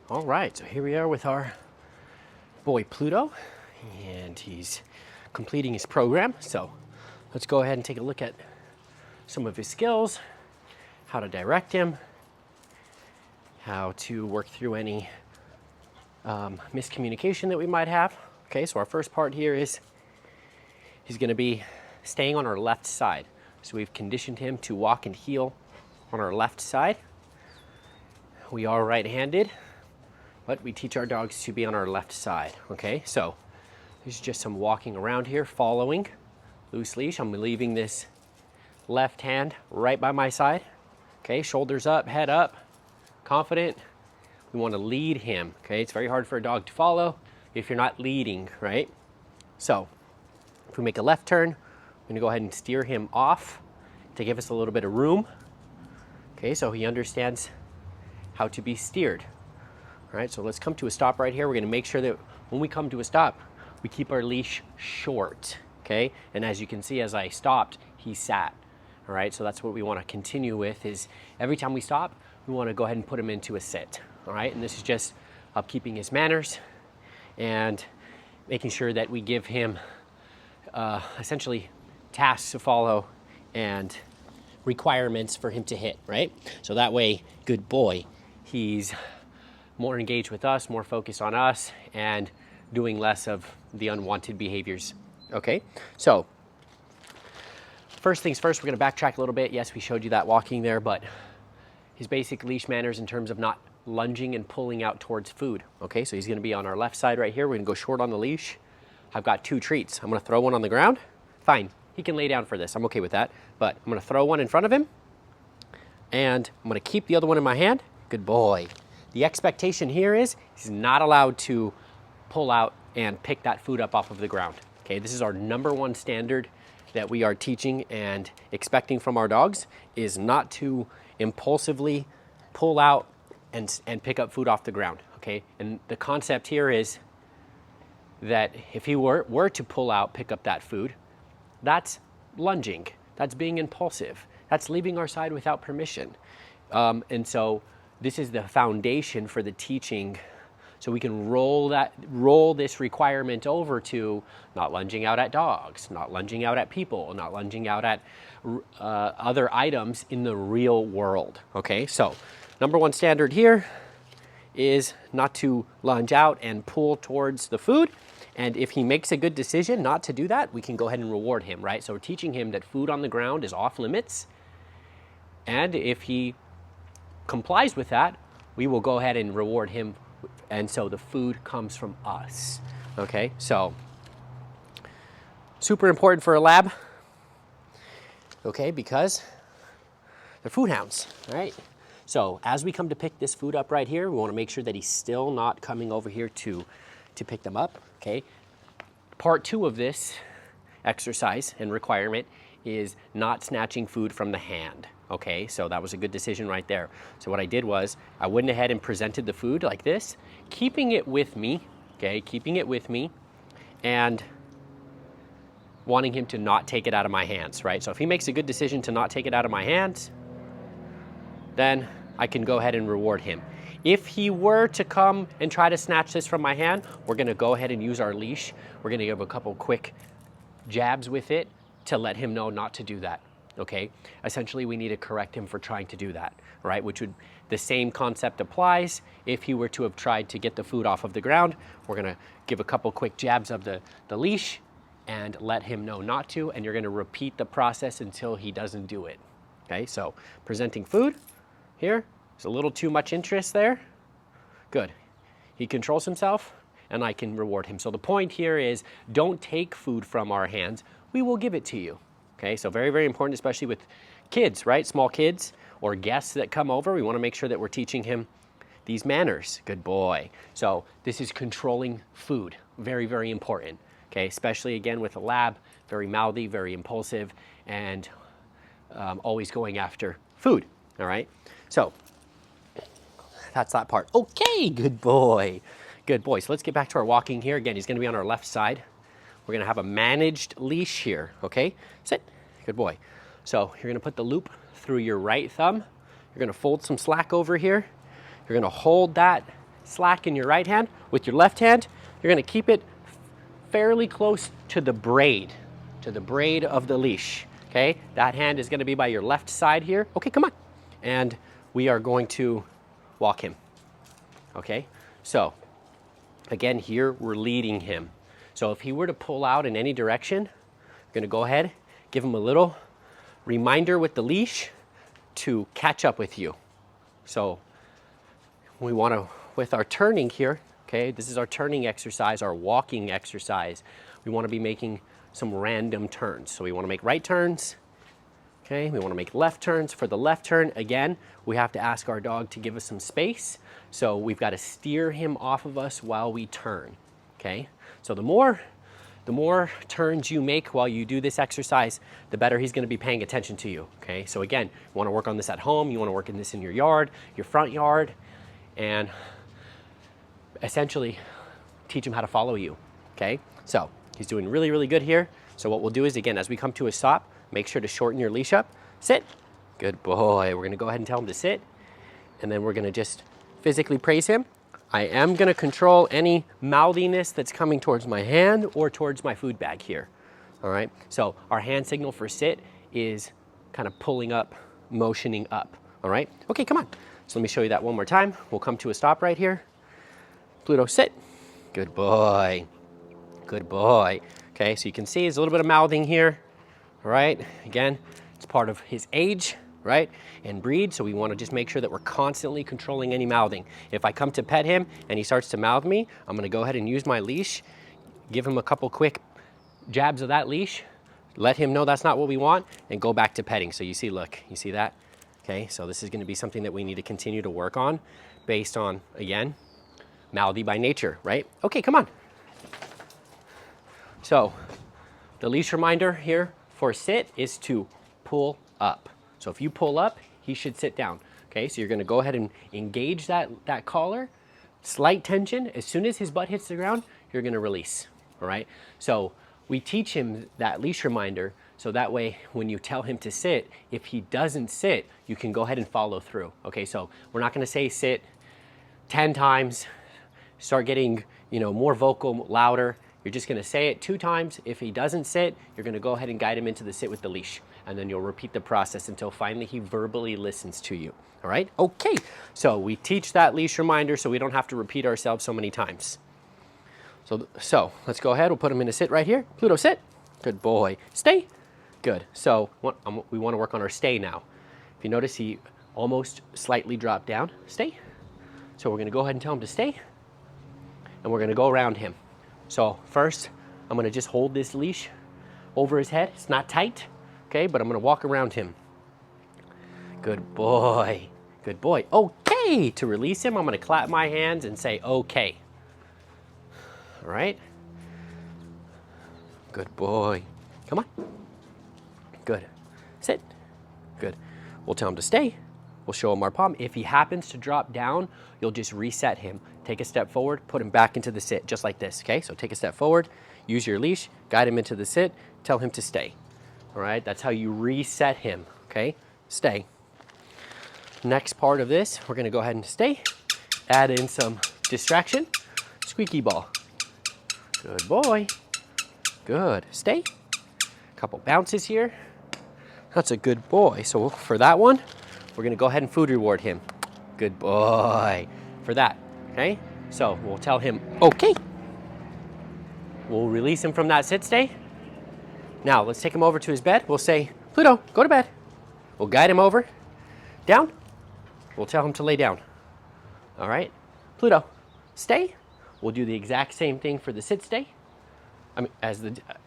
All right, so here we are with our boy Pluto, and he's completing his program. So let's go ahead and take a look at some of his skills, how to direct him, how to work through any miscommunication that we might have. Okay, so our first part here is he's going to be staying on our left side. So we've conditioned him to walk and heel on our left side. We are right-handed, but we teach our dogs to be on our left side. Okay, so there's just some walking around here, following loose leash. I'm leaving this left hand right by my side. Okay, shoulders up, head up, confident. We want to lead him. Okay, it's very hard for a dog to follow if you're not leading, right? So if we make a left turn, I'm going to go ahead and steer him off to give us a little bit of room. Okay, so he understands how to be steered. All right, so let's come to a stop right here. We're going to make sure that when we come to a stop, we keep our leash short. Okay, and as you can see, as I stopped, he sat. All right, so that's what we want to continue with, is every time we stop, we want to go ahead and put him into a sit. All right, and this is just upkeeping his manners and making sure that we give him essentially tasks to follow and requirements for him to hit, right? So that way, good boy, he's more engaged with us, more focused on us, and doing less of the unwanted behaviors. Okay, so first things first, we're going to backtrack a little bit. Yes, we showed you that walking there, but his basic leash manners in terms of not lunging and pulling out towards food. Okay, so he's going to be on our left side right here. We're going to go short on the leash. I've got two treats. I'm going to throw one on the ground. Fine, he can lay down for this. I'm okay with that. But I'm going to throw one in front of him, and I'm going to keep the other one in my hand. Good boy. The expectation here is he's not allowed to pull out and pick that food up off of the ground. Okay, this is our number one standard that we are teaching and expecting from our dogs, is not to impulsively pull out and pick up food off the ground. Okay, and the concept here is that if he were to pull out, pick up that food, that's lunging, that's being impulsive, that's leaving our side without permission. And so this is the foundation for the teaching, so we can roll this requirement over to not lunging out at dogs, not lunging out at people, not lunging out at other items in the real world. Okay, so number one standard here is not to lunge out and pull towards the food. And if he makes a good decision not to do that, we can go ahead and reward him, right? So we're teaching him that food on the ground is off limits. And if he complies with that, we will go ahead and reward him. And so the food comes from us. Okay, so super important for a lab. Okay, because they're food hounds, right? So as we come to pick this food up right here, we want to make sure that he's still not coming over here to pick them up. Okay, part two of this exercise and requirement is not snatching food from the hand. Okay, so that was a good decision right there. So what I did was I went ahead and presented the food like this, keeping it with me, okay, keeping it with me, and wanting him to not take it out of my hands, right? So if he makes a good decision to not take it out of my hands, then I can go ahead and reward him. If he were to come and try to snatch this from my hand, we're going to go ahead and use our leash. We're going to give a couple quick jabs with it to let him know not to do that. Okay, essentially we need to correct him for trying to do that, right? Which would, the same concept applies if he were to have tried to get the food off of the ground. We're going to give a couple quick jabs of the leash and let him know not to, and you're going to repeat the process until he doesn't do it. Okay, so presenting food here. There's a little too much interest there. Good. He controls himself, and I can reward him. So the point here is, don't take food from our hands. We will give it to you. Okay, so very, very important, especially with kids, right? Small kids or guests that come over. We want to make sure that we're teaching him these manners. Good boy. So this is controlling food. Very, very important. Okay, especially again with a lab, very mouthy, very impulsive, and always going after food. All right, so that's that part. Okay, good boy. Good boy. So let's get back to our walking here. Again, he's going to be on our left side. We're going to have a managed leash here, okay? Sit. Good boy. So you're going to put the loop through your right thumb. You're going to fold some slack over here. You're going to hold that slack in your right hand. With your left hand, you're going to keep it fairly close to the braid of the leash. Okay, that hand is going to be by your left side here. Okay, come on. And we are going to walk him. Okay, so again, here we're leading him. So if he were to pull out in any direction, we're going to go ahead, give him a little reminder with the leash to catch up with you. So we want to, with our turning here, okay, this is our turning exercise, our walking exercise. We want to be making some random turns. So we want to make right turns, okay, we want to make left turns. For the left turn, again, we have to ask our dog to give us some space. So we've got to steer him off of us while we turn, okay? So the more turns you make while you do this exercise, the better he's going to be paying attention to you, okay? So again, you want to work on this at home, you want to work on this in your yard, your front yard, and essentially teach him how to follow you, okay? So he's doing really, really good here. So what we'll do is, again, as we come to a stop, make sure to shorten your leash up. Sit. Good boy. We're going to go ahead and tell him to sit, and then we're going to just physically praise him. I am going to control any mouthiness that's coming towards my hand or towards my food bag here. All right, so our hand signal for sit is kind of pulling up, motioning up. All right, okay, come on. So let me show you that one more time. We'll come to a stop right here. Pluto, sit. Good boy. Good boy. Okay, so you can see there's a little bit of mouthing here. All right, again, it's part of his age, right, and breed, so we want to just make sure that we're constantly controlling any mouthing. If I come to pet him and he starts to mouth me, I'm going to go ahead and use my leash, give him a couple quick jabs of that leash, let him know that's not what we want, and go back to petting. So you see, look, you see that? Okay, so this is going to be something that we need to continue to work on based on, again, mouthy by nature, right? Okay, come on. So the leash reminder here for sit is to pull up. So if you pull up, he should sit down. Okay, so you're going to go ahead and engage that collar, slight tension. As soon as his butt hits the ground, you're going to release. All right, so we teach him that leash reminder so that way when you tell him to sit, if he doesn't sit, you can go ahead and follow through. Okay, so we're not going to say sit 10 times, start getting, you know, more vocal, louder. You're just going to say it 2 times. If he doesn't sit, you're going to go ahead and guide him into the sit with the leash. And then you'll repeat the process until finally he verbally listens to you. All right? Okay. So we teach that leash reminder so we don't have to repeat ourselves so many times. So let's go ahead. We'll put him in a sit right here. Pluto, sit. Good boy. Stay. Good. So we want to work on our stay now. If you notice, he almost slightly dropped down. Stay. So we're going to go ahead and tell him to stay. And we're going to go around him. So first, I'm going to just hold this leash over his head. It's not tight, okay, but I'm going to walk around him. Good boy. Good boy. Okay. To release him, I'm going to clap my hands and say, okay. All right. Good boy. Come on. Good. Sit. Good. We'll tell him to stay. We'll show him our palm. If he happens to drop down, you'll just reset him. Take a step forward, put him back into the sit, just like this, okay? So take a step forward, use your leash, guide him into the sit, tell him to stay. All right, that's how you reset him, okay? Stay. Next part of this, we're gonna go ahead and stay. Add in some distraction. Squeaky ball. Good boy. Good. Stay. Couple bounces here. That's a good boy. So for that one, we're gonna go ahead and food reward him. Good boy. For that, okay? So we'll tell him, okay. We'll release him from that sit stay. Now let's take him over to his bed. We'll say, Pluto, go to bed. We'll guide him over, down. We'll tell him to lay down. All right, Pluto, stay. We'll do the exact same thing for the sit stay.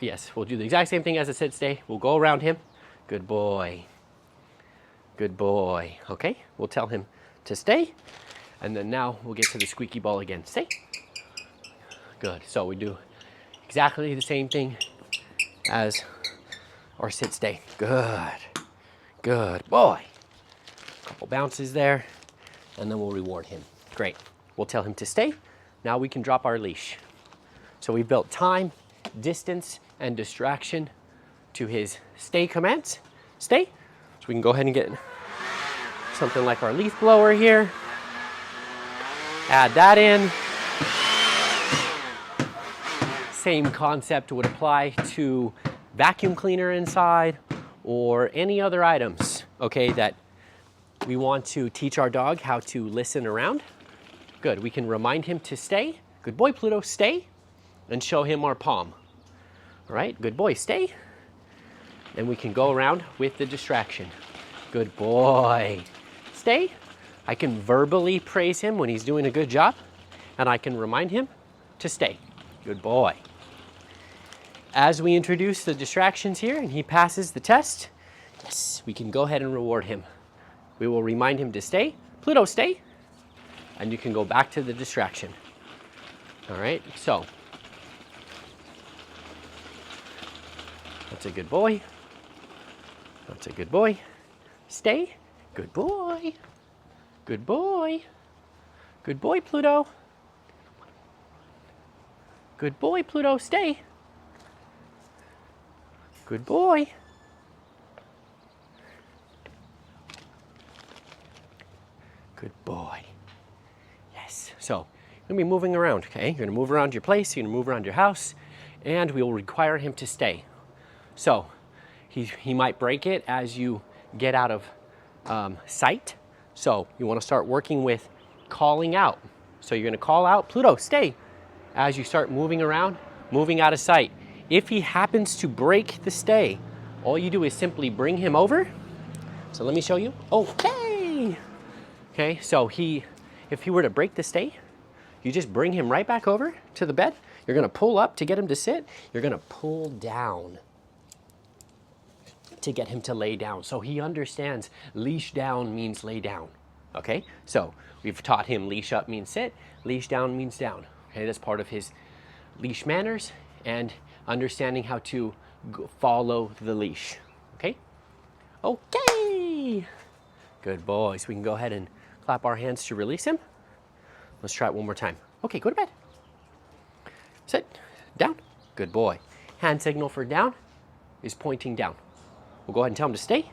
Yes, we'll do the exact same thing as the sit stay. We'll go around him. Good boy. Good boy. Okay, we'll tell him to stay. And then now we'll get to the squeaky ball again. Stay. Good. So we do exactly the same thing as our sit stay. Good. Good boy. Couple bounces there. And then we'll reward him. Great. We'll tell him to stay. Now we can drop our leash. So we built time, distance, and distraction to his stay commands. Stay. So we can go ahead and get something like our leaf blower here. Add that in. Same concept would apply to vacuum cleaner inside or any other items, okay, that we want to teach our dog how to listen around. Good, we can remind him to stay. Good boy, Pluto, stay, and show him our palm. All right, good boy, stay. And we can go around with the distraction. Good boy, stay. I can verbally praise him when he's doing a good job, and I can remind him to stay. Good boy. As we introduce the distractions here and he passes the test, yes, we can go ahead and reward him. We will remind him to stay. Pluto, stay. And you can go back to the distraction. All right, so that's a good boy. That's a good boy. Stay. Good boy. Good boy. Good boy, Pluto. Good boy, Pluto, stay. Good boy. Good boy. Yes. So, you're going to be moving around, okay? You're going to move around your place, you're going to move around your house, and we will require him to stay. So, he might break it as you get out of sight. So, you want to start working with calling out. So, you're going to call out, Pluto, stay, as you start moving around, moving out of sight. If he happens to break the stay, all you do is simply bring him over. So let me show you. Okay. Okay, so if he were to break the stay, you just bring him right back over to the bed. You're gonna pull up to get him to sit. You're gonna pull down to get him to lay down. So he understands leash down means lay down. Okay, so we've taught him leash up means sit, leash down means down. Okay, that's part of his leash manners and understanding how to follow the leash, okay? Okay, good boy. So we can go ahead and clap our hands to release him. Let's try it one more time. Okay, go to bed. Sit, down, good boy. Hand signal for down is pointing down. We'll go ahead and tell him to stay.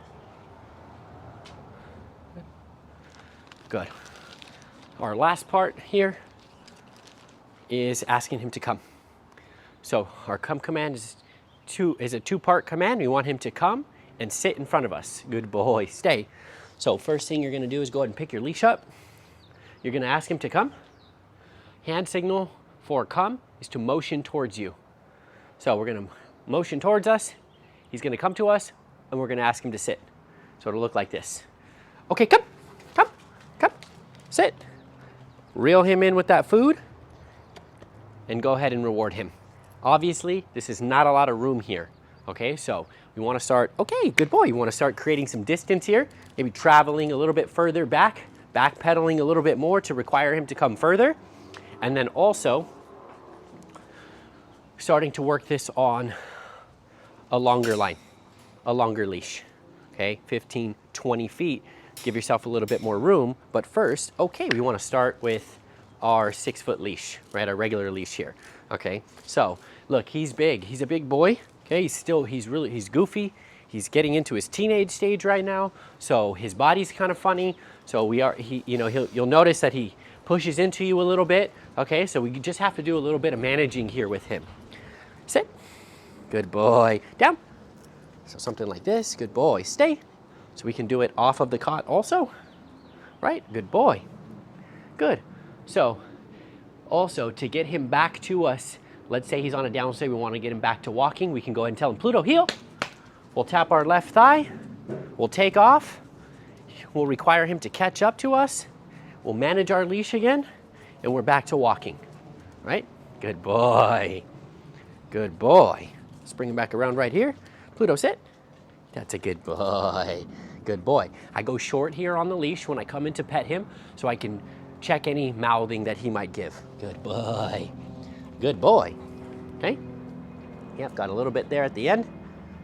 Good. Our last part here is asking him to come. So our come command is a two-part command. We want him to come and sit in front of us. Good boy, stay. So first thing you're gonna do is go ahead and pick your leash up. You're gonna ask him to come. Hand signal for come is to motion towards you. So we're gonna motion towards us. He's gonna come to us and we're gonna ask him to sit. So it'll look like this. Okay, come, come, come, sit. Reel him in with that food and go ahead and reward him. Obviously, this is not a lot of room here, okay? So we wanna start, okay, good boy. You wanna start creating some distance here, maybe traveling a little bit further back, backpedaling a little bit more to require him to come further. And then also starting to work this on a longer line, a longer leash, okay? 15, 20 feet, give yourself a little bit more room. But first, okay, we wanna start with our 6-foot leash, right? Our regular leash here, okay? So look, he's big, he's a big boy, okay? He's goofy. He's getting into his teenage stage right now. So his body's kind of funny. So you'll notice that he pushes into you a little bit, okay? So we just have to do a little bit of managing here with him. Sit, good boy, down. So something like this, good boy, stay. So we can do it off of the cot also, right? Good boy, good. So also to get him back to us, let's say he's on a down stay, we want to get him back to walking, we can go ahead and tell him, Pluto, heel. We'll tap our left thigh, we'll take off, we'll require him to catch up to us, we'll manage our leash again, and we're back to walking, right? Good boy, good boy. Let's bring him back around right here. Pluto, sit. That's a good boy, good boy. I go short here on the leash when I come in to pet him, so I can check any mouthing that he might give. Good boy, good boy, okay? Yep, got a little bit there at the end.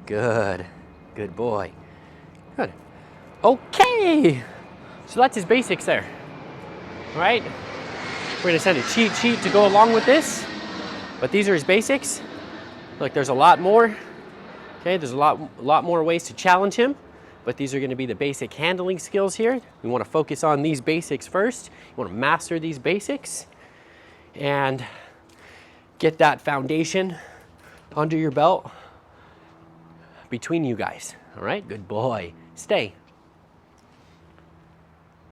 Good, good boy, good. Okay, so that's his basics there, all right? We're gonna send a cheat sheet to go along with this, but these are his basics. Look, there's a lot more, okay? There's a lot more ways to challenge him, but these are going to be the basic handling skills here. We want to focus on these basics first. You want to master these basics and get that foundation under your belt between you guys. All right, good boy. Stay.